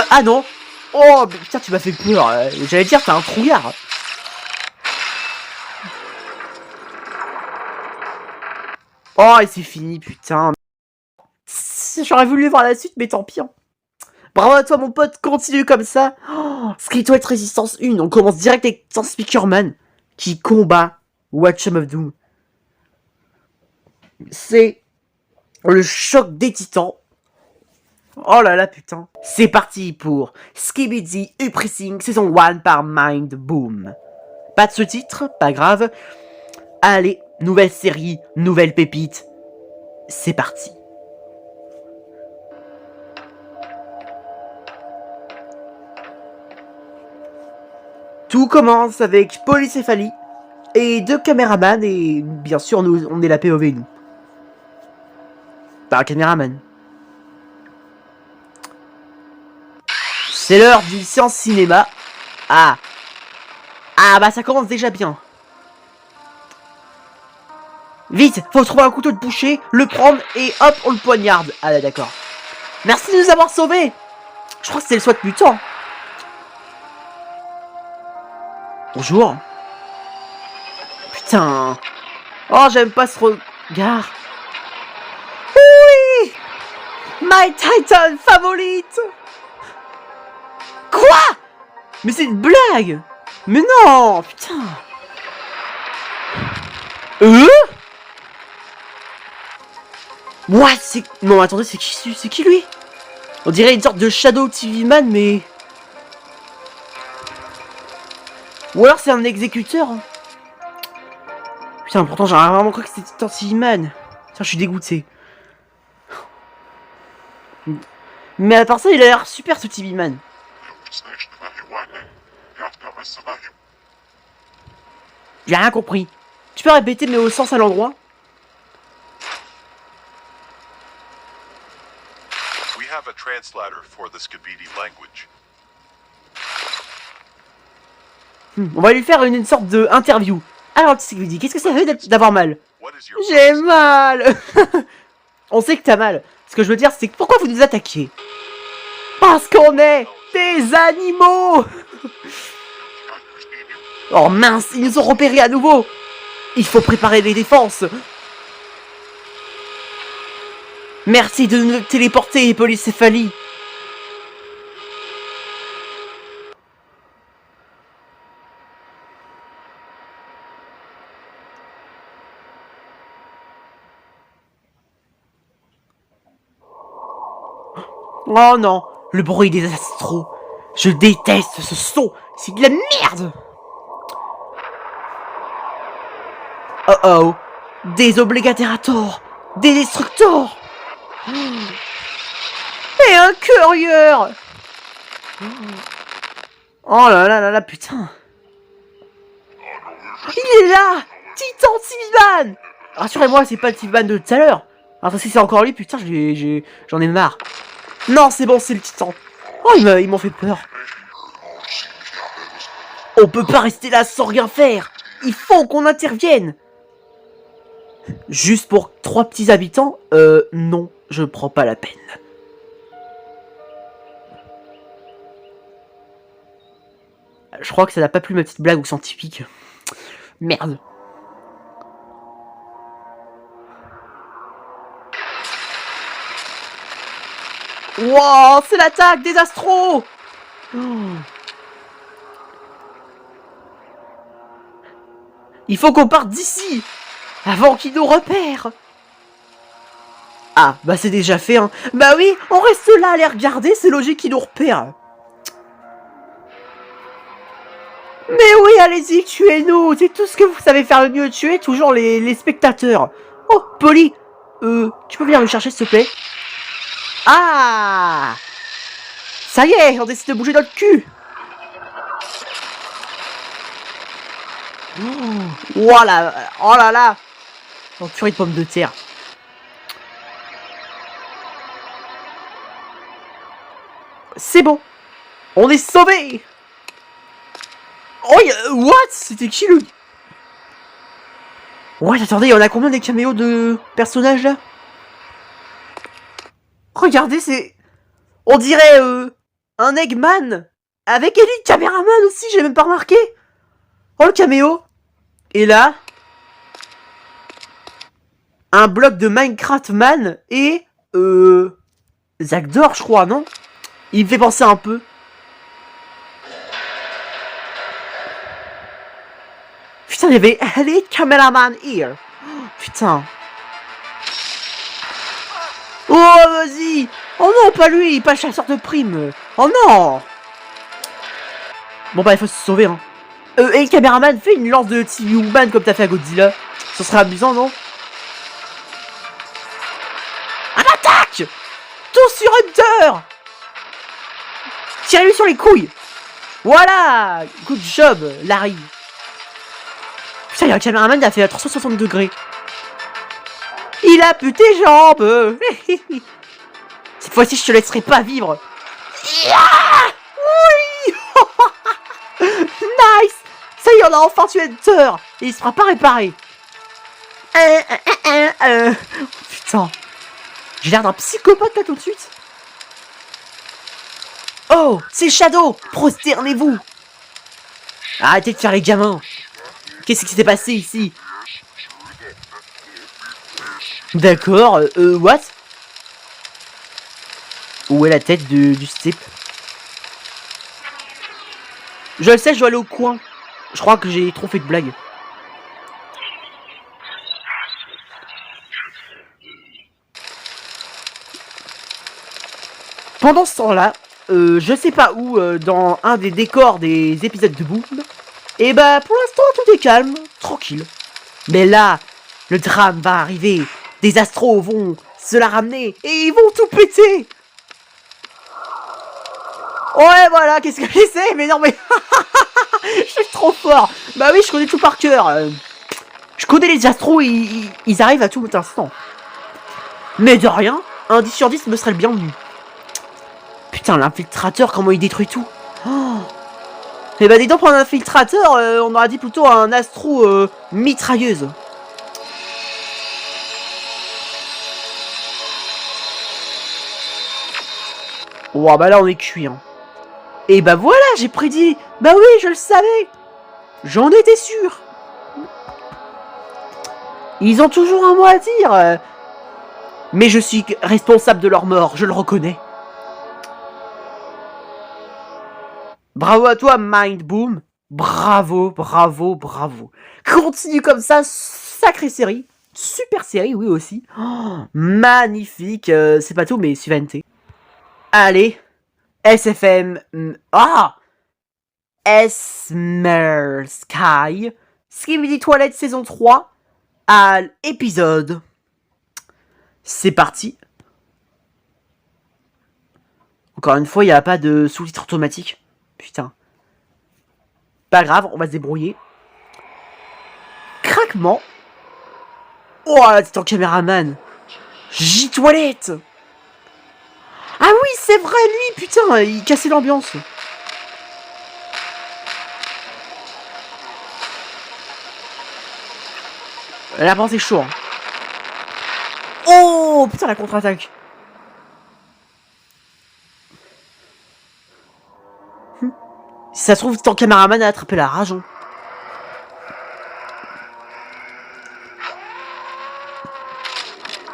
Ah non. Oh, putain, tu m'as fait peur. J'allais dire, t'as un trouillard. Oh, et c'est fini, putain. J'aurais voulu voir la suite, mais tant pis. Bravo à toi, mon pote. Continue comme ça. Oh, Skibidi Toilet Résistance 1. On commence direct avec Titan Speakerman qui combat Sham of Doom. C'est le choc des titans. Oh là là, putain. C'est parti pour Skibidi Uprising saison 1 par Mind Boom. Pas de sous-titres, pas grave. Allez, nouvelle série, nouvelle pépite. C'est parti. Tout commence avec Polycéphalie et 2 caméramans et bien sûr nous on est la POV nous. Par caméraman. C'est l'heure d'une séance cinéma. Ah. Ah bah ça commence déjà bien. Vite, faut trouver un couteau de boucher, le prendre et hop, on le poignarde. Ah là d'accord. Merci de nous avoir sauvés. Je crois que c'est le SWAT mutant. Bonjour. Putain. Oh, j'aime pas ce regard. Oui. My Titan favorite. Quoi? Mais c'est une blague. Mais non, putain. What? C'est... Non, attendez, c'est qui lui? On dirait une sorte de Shadow TV Man, mais... Ou alors c'est un exécuteur. Hein. Putain, pourtant j'aurais vraiment cru que c'était Titan TV Man. Tiens, je suis dégoûté. Mais à part ça, il a l'air super ce TV Man. J'ai rien compris. Tu peux répéter mais au sens à l'endroit? We have a translator for the Skibidi language. On va lui faire une sorte de interview. Alors Skibidi, qu'est-ce que ça fait d'avoir mal? J'ai mal. On sait que t'as mal. Ce que je veux dire, c'est pourquoi vous nous attaquez? Parce qu'on est des animaux. Oh mince, ils nous ont repérés à nouveau. Il faut préparer les défenses. Merci de nous téléporter, Polycéphalie. Oh non, le bruit des astros. Je déteste ce son. C'est de la merde. Oh oh. Des obligaterator. Des destructors. Et un courier. Oh là là là là, putain. Il est là. Titan Tibiban. Rassurez-moi, c'est pas le Tibiban de tout à l'heure. Alors si c'est encore lui, putain, j'en ai marre. Non, c'est bon, c'est le Titan. Oh, ils m'ont fait peur. On peut pas rester là sans rien faire. Il faut qu'on intervienne. Juste pour 3 petits habitants, non, je prends pas la peine. Je crois que ça n'a pas plu ma petite blague aux scientifiques. Merde. Wow, c'est l'attaque des astros. Il faut qu'on parte d'ici avant qu'ils nous repèrent. Ah, bah c'est déjà fait, hein. Bah oui, on reste là à les regarder, c'est logique qu'ils nous repèrent. Mais oui, allez-y, tuez-nous. C'est tout ce que vous savez faire le mieux, tuer toujours les spectateurs. Oh, Polly, tu peux venir me chercher, s'il te plaît? Ah! Ça y est, on décide de bouger notre cul. Voilà, oh là là. Oh, purée de pommes de terre. C'est bon. On est sauvés. Oh, what? C'était qui le... Ouais, attendez, il y en a combien des caméos de personnages là? Regardez, c'est... On dirait un Eggman avec Elite Cameraman aussi, j'ai même pas remarqué. Oh, le caméo. Et là, un bloc de Minecraft Man et Zagdor, je crois, non? Il me fait penser un peu. Putain, il y avait Elite Cameraman here. Oh, putain. Oh, vas-y. Oh non, pas lui, pas le chasseur de primes. Oh non. Bon bah, il faut se sauver, hein. Et le caméraman, fait une lance de TV Woman comme t'as fait à Godzilla. Ce serait amusant, non? Un attaque. Tous sur Hunter. Tirez-lui sur les couilles. Voilà. Good job, Larry. Putain, il y a un caméraman qui a fait à 360 degrés. Il a pu tes jambes. Cette fois-ci, je te laisserai pas vivre. Oui. Nice. Ça y est, on a enfin tué Hunter. Et il se fera pas réparer. Putain. J'ai l'air d'un psychopathe là tout de suite. Oh, c'est Shadow. Prosternez-vous. Arrêtez de faire les gamins. Qu'est-ce qui s'est passé ici? D'accord, what? Où est la tête du Step? Je le sais, je dois aller au coin. Je crois que j'ai trop fait de blagues. Pendant ce temps-là, je sais pas où, dans un des décors des épisodes de Boom, et bah pour l'instant tout est calme, tranquille. Mais là, le drame va arriver. Des astros vont se la ramener et ils vont tout péter. Ouais, voilà, qu'est-ce que j'essaie? Mais non, mais... je suis trop fort. Bah oui, je connais tout par cœur. Je connais les astros, ils arrivent à tout instant. Mais de rien, un 10 sur 10 me serait le bienvenu. Putain, l'infiltrateur, comment il détruit tout. Oh. Et bah dis donc, pour un infiltrateur, on aurait dit plutôt un astro mitrailleuse. Oh bah là on est cuit, hein. Et bah voilà, j'ai prédit. Bah oui, je le savais. J'en étais sûr. Ils ont toujours un mot à dire. Mais je suis responsable de leur mort, je le reconnais. Bravo à toi, Mind Boom. Bravo, bravo, bravo. Continue comme ça, sacrée série. Super série, oui aussi. Oh, magnifique. C'est pas tout, mais suivante. Allez. SFM. Ah! Esmer Sky. Skibidi Toilette saison 3. À l'épisode. C'est parti. Encore une fois, il n'y a pas de sous-titres automatiques. Putain. Pas grave, on va se débrouiller. Craquement. Oh là, c'est ton caméraman. J-Toilette. Ah oui, c'est vrai, lui, putain, il cassait l'ambiance. Là, c'est chaud. Hein. Oh, putain, la contre-attaque. Si ça se trouve, ton caméraman a attrapé la rage. Hein.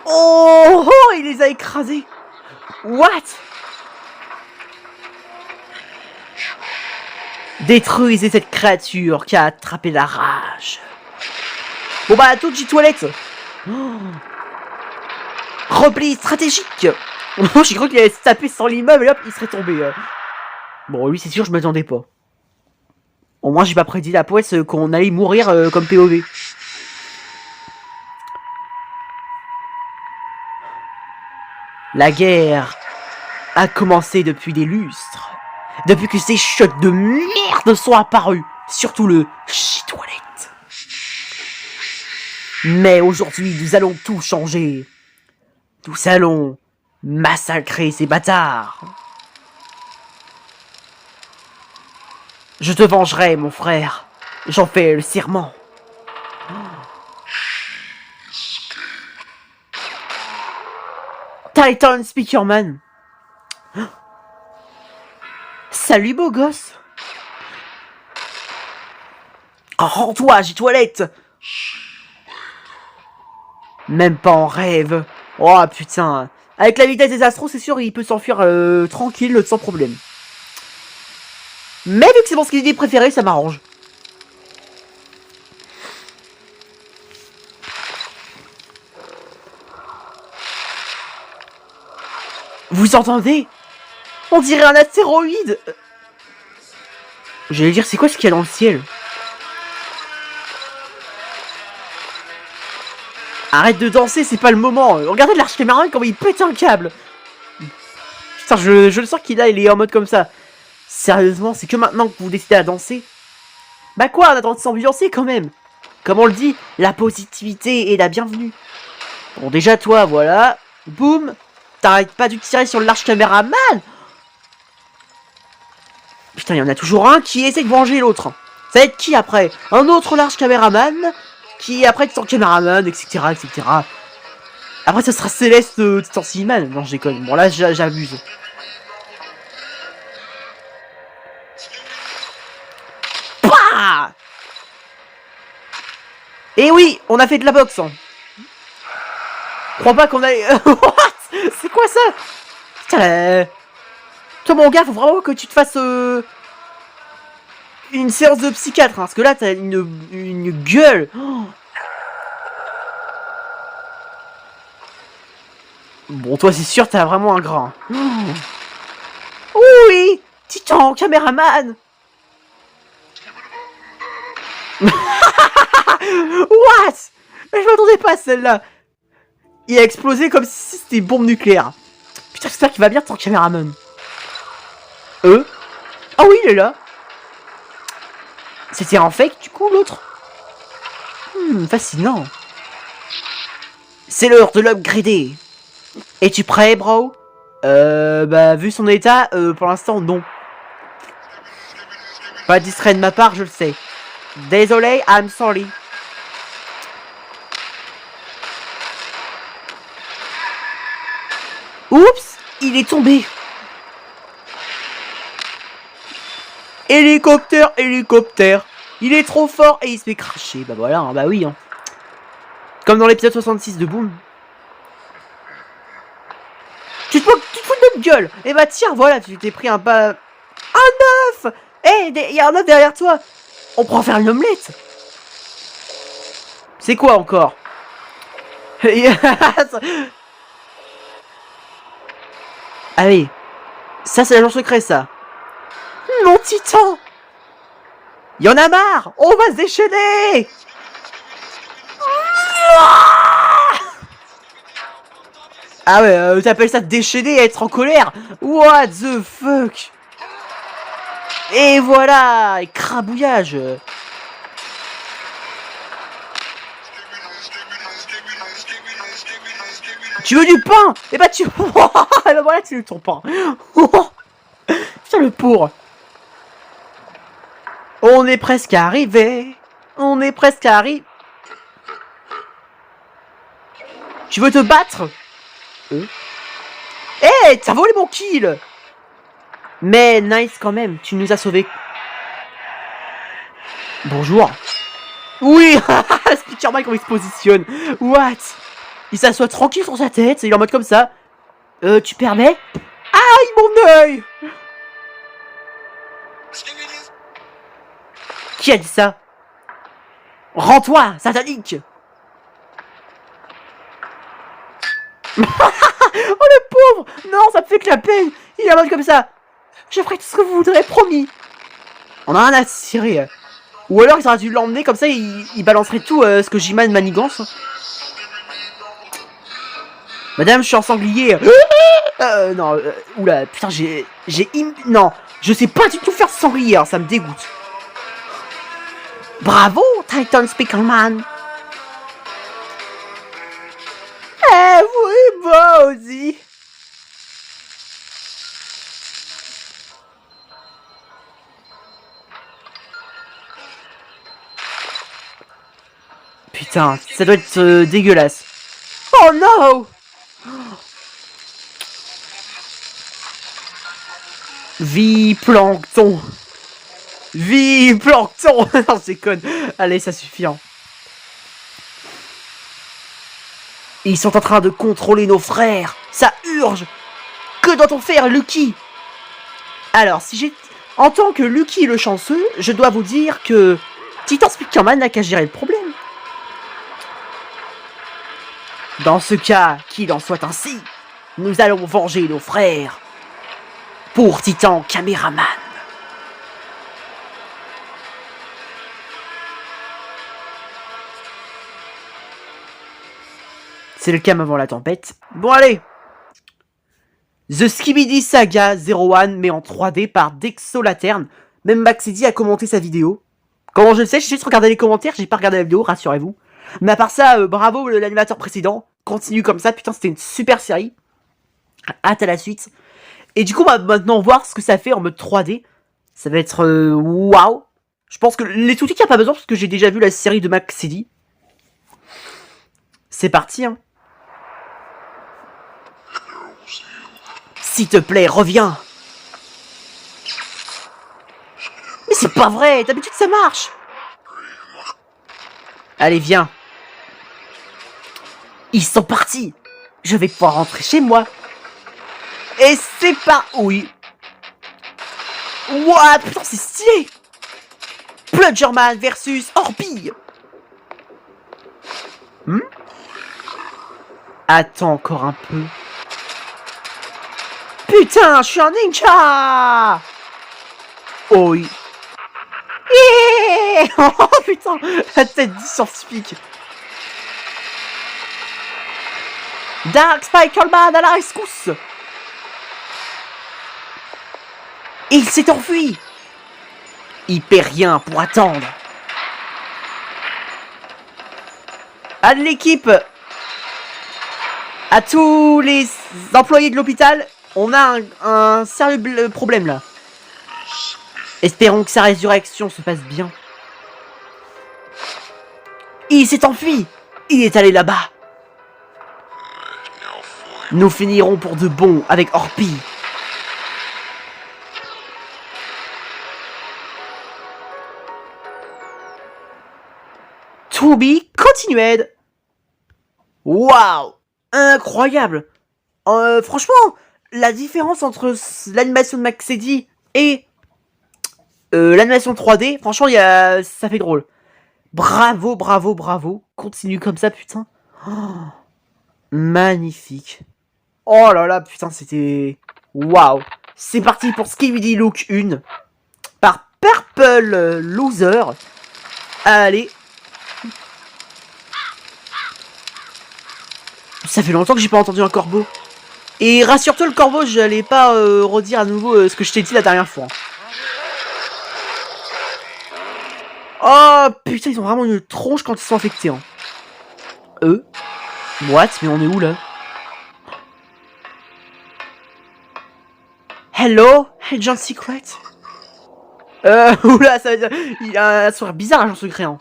Oh, oh, il les a écrasés. What? Détruisez cette créature qui a attrapé la rage. Bon bah, tout J-Toilette. Oh. Repli stratégique. J'ai cru qu'il allait se taper sans l'immeuble et hop, il serait tombé. Bon, lui, c'est sûr, je m'attendais pas. Au moins, j'ai pas prédit la poisse qu'on allait mourir comme POV. La guerre a commencé depuis des lustres. Depuis que ces chiottes de merde sont apparus. Surtout le J-Toilette. Mais aujourd'hui, nous allons tout changer. Nous allons massacrer ces bâtards. Je te vengerai, mon frère. J'en fais le serment. Titan Speakerman. Salut, beau gosse. Rends-toi, J-Toilette. Même pas en rêve. Oh putain. Avec la vitesse des astros, c'est sûr, il peut s'enfuir tranquille, sans problème. Mais vu que c'est mon skibidi préféré, ça m'arrange. Vous entendez? On dirait un astéroïde. J'allais dire, c'est quoi ce qu'il y a dans le ciel? Arrête de danser, c'est pas le moment. Regardez l'arche caméraman comment il pète un câble. Putain, je le sens qu'il est en mode comme ça. Sérieusement, c'est que maintenant que vous décidez à danser. Bah quoi, on a le droit de s'ambiancer quand même. Comme on le dit, la positivité est la bienvenue. Bon, déjà toi, voilà. Boum. T'arrêtes pas de tirer sur le large caméraman. Putain, il y en a toujours un qui essaie de venger l'autre. Ça va être qui après? Un autre large caméraman qui après Titan caméraman, etc., etc. Après, ça sera Céleste Titan Seaman. Non, je déconne. Bon, là, j'abuse. Pah! Et oui, on a fait de la boxe. Hein. Crois pas qu'on a... What? C'est quoi ça? Putain, toi, mon gars, faut vraiment que tu te fasses... une séance de psychiatre, hein, parce que là, t'as une gueule. Oh. Bon, toi, c'est sûr, t'as vraiment un grand. Oh. Oui, Titan, caméraman. What? Mais je m'attendais pas à celle-là. Il a explosé comme si c'était une bombe nucléaire. Putain, j'espère qu'il va bien, ton caméraman. Ah oui, il est là. C'était un fake, du coup, l'autre? Fascinant. C'est l'heure de l'upgrader. Es-tu prêt, bro? Bah, vu son état, pour l'instant, non. Pas distrait de ma part, je le sais. Désolé, I'm sorry. Oups, il est tombé. Hélicoptère, hélicoptère. Il est trop fort et il se fait cracher. Bah voilà, hein, bah oui. Hein. Comme dans l'épisode 66 de Boom. Tu te fous de notre gueule. Et bah tiens, voilà, tu t'es pris un pas... Un œuf. Eh, il y a un œuf derrière toi. On prend faire une omelette. C'est quoi encore? Allez. Ça, c'est l'agent secret, ça. Mon titan! Y en a marre! On va se déchaîner! Ah ouais, t'appelles ça déchaîner, être en colère? What the fuck? Et voilà! Écrabouillage! Tu veux du pain? Eh bah tu... Eh bah voilà, tu veux ton pain. Putain, le pour. On est presque arrivé. On est presque arrivé. Tu veux te battre? Eh, t'as volé mon kill. Mais nice quand même, tu nous as sauvés. Bonjour. Oui. Speakerman comment il se positionne. What? Il s'assoit tranquille sur sa tête, et il est en mode comme ça. Tu permets? Aïe, mon œil! Qui a dit ça? Rends-toi, satanique! Oh, le pauvre! Non, ça me fait que la peine! Il est en mode comme ça. Je ferai tout ce que vous voudrez, promis! On a rien à tirer. Ou alors, il aurait dû l'emmener, comme ça, il balancerait tout ce que J-Man manigance. Madame, je suis en sanglier. Non, oula, putain, non, je sais pas du tout faire sanglier, hein, ça me dégoûte. Bravo, Titan Speakerman. Eh oui, moi aussi. Putain, ça doit être dégueulasse. Oh non! Vie plancton. Vie plancton. Non, c'est con. Allez, ça suffit. Hein. Ils sont en train de contrôler nos frères. Ça urge. Que doit-on faire, Lucky? Alors, si j'ai... En tant que Lucky le chanceux, je dois vous dire que Titan Speakerman n'a qu'à gérer le problème. Dans ce cas, qu'il en soit ainsi, nous allons venger nos frères. Pour Titan Caméraman. C'est le calme avant la tempête. Bon allez. The Skibidi Saga 01 mais en 3D par Dexolaterne. Même Maxidi a commenté sa vidéo. Comment je le sais, j'ai juste regardé les commentaires, j'ai pas regardé la vidéo, rassurez-vous. Mais à part ça, bravo l'animateur précédent. Continue comme ça, putain c'était une super série. Hâte à la suite. Et du coup, on va maintenant voir ce que ça fait en mode 3D. Ça va être waouh. Je pense que les sous-titres, il n'y a pas besoin parce que j'ai déjà vu la série de Maxidi. C'est parti, hein. S'il te plaît, reviens. Mais c'est pas vrai, d'habitude ça marche. Allez, viens. Ils sont partis. Je vais pouvoir rentrer chez moi. Et c'est pas... Oui. What? Putain, c'est stylé. Plungerman versus Orbi. Attends encore un peu. Putain, je suis un ninja. Oh oui. Yeah. Oh putain, la tête du scientifique. Dark Spikerman à la rescousse. Il s'est enfui. Il paie rien pour attendre. À l'équipe, à tous les employés de l'hôpital, on a un sérieux problème là. Espérons que sa résurrection se passe bien. Il s'est enfui. Il est allé là-bas. Nous finirons pour de bon avec Orbi. To be continued. Waouh, incroyable. Franchement, la différence entre l'animation de Maxedi et l'animation 3D, franchement, ça fait drôle. Bravo, bravo, bravo. Continue comme ça, putain. Oh, magnifique. Oh là là, putain, c'était... Waouh. c'est parti pour Skibidi Look 1 par Purple Loser. Allez. Ça fait longtemps que j'ai pas entendu un corbeau. Et rassure-toi le corbeau, j'allais pas redire à nouveau ce que je t'ai dit la dernière fois. Oh putain, ils ont vraiment une tronche quand ils sont infectés. Hein. What? Mais on est où là? Hello, Agent Secret? Oula, ça veut dire... Il a un sourire bizarre, Agent Secret. Hein.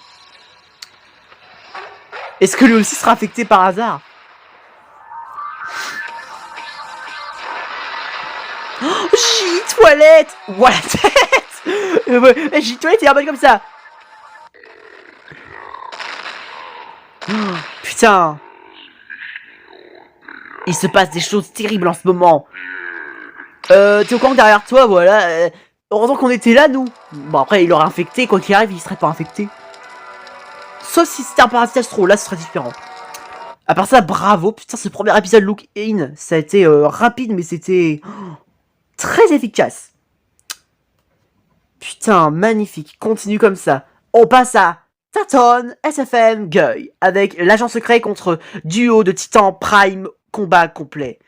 Est-ce que lui aussi sera affecté par hasard? Oh, J-Toilette! Voilà la tête! J-Toilette est en mode comme ça. Oh, putain. Il se passe des choses terribles en ce moment. T'es au courant que derrière toi, voilà. Heureusement qu'on était là, nous. Bon, après, il aurait infecté. Quoi qu'il arrive, il serait pas infecté. Sauf si c'était un parasite astro. Là, ce serait différent. À part ça, bravo. Putain, ce premier épisode Look In, ça a été rapide, mais c'était très efficace. Putain, magnifique. Continue comme ça. On passe à Taton SFM Guy avec l'agent secret contre duo de titans Prime combat complet.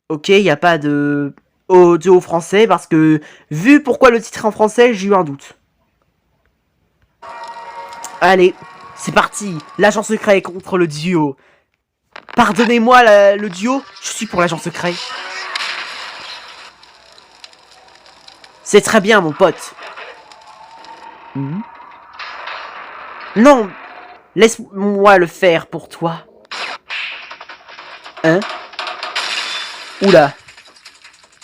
Ok, il n'y a pas de duo français parce que vu pourquoi le titre est en français, j'ai eu un doute. Allez, c'est parti. L'agent secret contre le duo. Pardonnez-moi le duo, je suis pour l'agent secret. C'est très bien, mon pote. Non, laisse-moi le faire pour toi. Hein? Oula.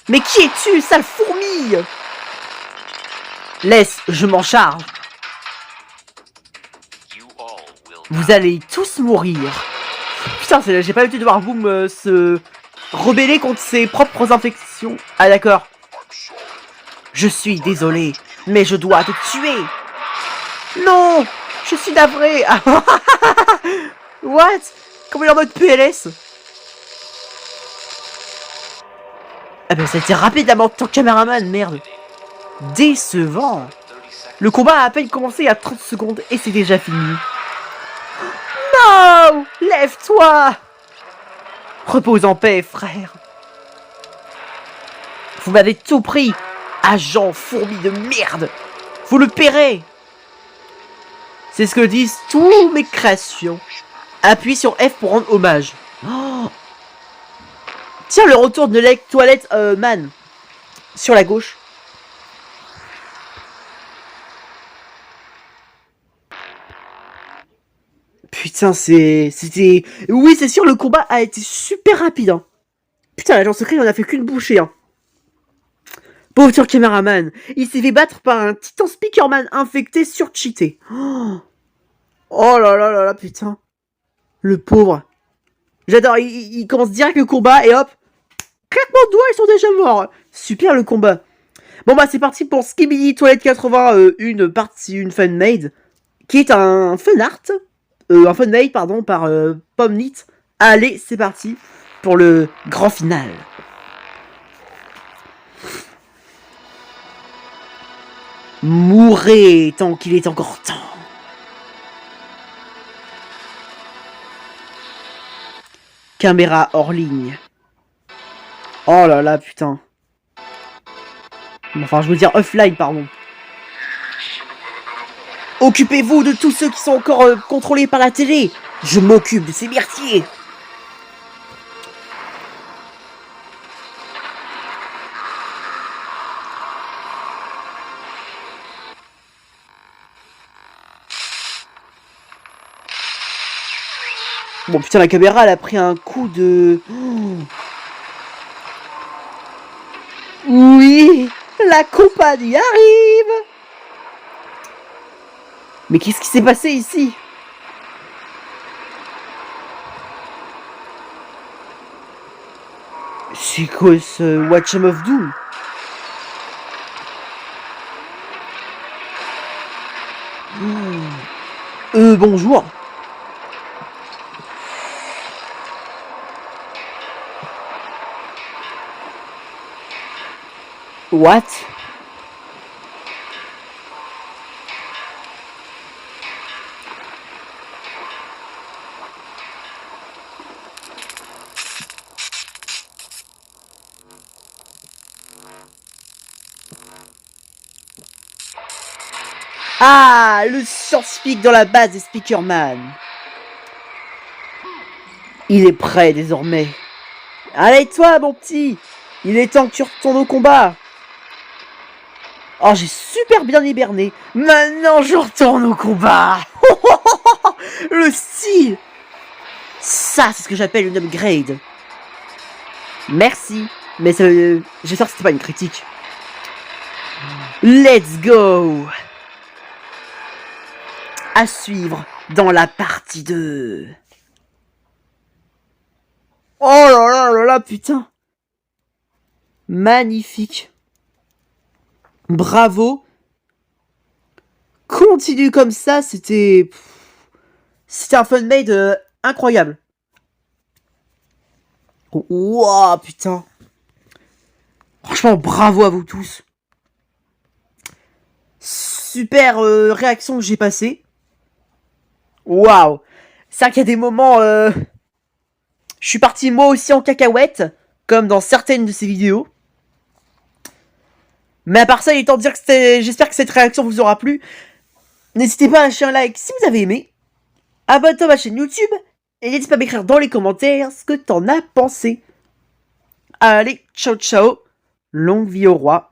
Mais qui es-tu, sale fourmi? Laisse, je m'en charge. Vous allez tous mourir. Putain, j'ai pas l'habitude de voir Boom se rebeller contre ses propres infections. Ah d'accord. Je suis désolé, mais je dois te tuer. Non, je suis navré. What? Comment il est en mode PLS? Ah ben ça a été rapide en tant que caméraman, merde. Décevant. Le combat a à peine commencé il y a 30 secondes et c'est déjà fini. Non! Lève-toi! Repose en paix, frère. Vous m'avez tout pris, agent fourmi de merde. Vous le paierez. C'est ce que disent tous mes créations. Appuie sur F pour rendre hommage. Oh. Tiens, le retour de toilette man. Sur la gauche. Putain, c'était... Oui, c'est sûr, le combat a été super rapide. Hein. Putain, l'agent secret, il en a fait qu'une bouchée. Hein. Pauvre caméraman. Il s'est fait battre par un titan speakerman infecté surcheaté. Oh là là là là, putain. Le pauvre. J'adore, il commence direct le combat et hop. Claquement de doigts, ils sont déjà morts. Super le combat. Bon bah c'est parti pour Skibidi Toilette 80, une fan-made. Qui est un fan-art. Un fan-made, pardon, par Pomnit. Allez, c'est parti pour le grand final. Mourrez tant qu'il est encore temps. Caméra hors ligne. Oh là là, putain. Enfin, je veux dire offline, pardon. Occupez-vous de tous ceux qui sont encore contrôlés par la télé. Je m'occupe de ces merciers. Bon putain, la caméra elle a pris un coup de... Oh. Oui, la compagnie arrive. Mais qu'est-ce qui s'est passé ici? C'est quoi ce Watchem of Doom? Bonjour. What? Ah, le scientifique dans la base des Speakerman. Il est prêt désormais. Allez toi mon petit, il est temps que tu retournes au combat. Oh, j'ai super bien hiberné. Maintenant je retourne au combat. Le style. Ça c'est ce que j'appelle une upgrade. Merci. Mais j'espère que c'était pas une critique. Let's go. À suivre dans la partie 2. Oh là là là là, putain. Magnifique. Bravo. Continue comme ça, c'était un fun-made incroyable. Wow, putain. Franchement, bravo à vous tous. Super réaction que j'ai passée. Waouh. C'est vrai qu'il y a des moments... Je suis parti moi aussi en cacahuète, comme dans certaines de ces vidéos. Mais à part ça, il est temps de dire que j'espère que cette réaction vous aura plu. N'hésitez pas à lâcher un like si vous avez aimé. Abonne-toi à ma chaîne YouTube. Et n'hésite pas à m'écrire dans les commentaires ce que t'en as pensé. Allez, ciao ciao. Longue vie au roi.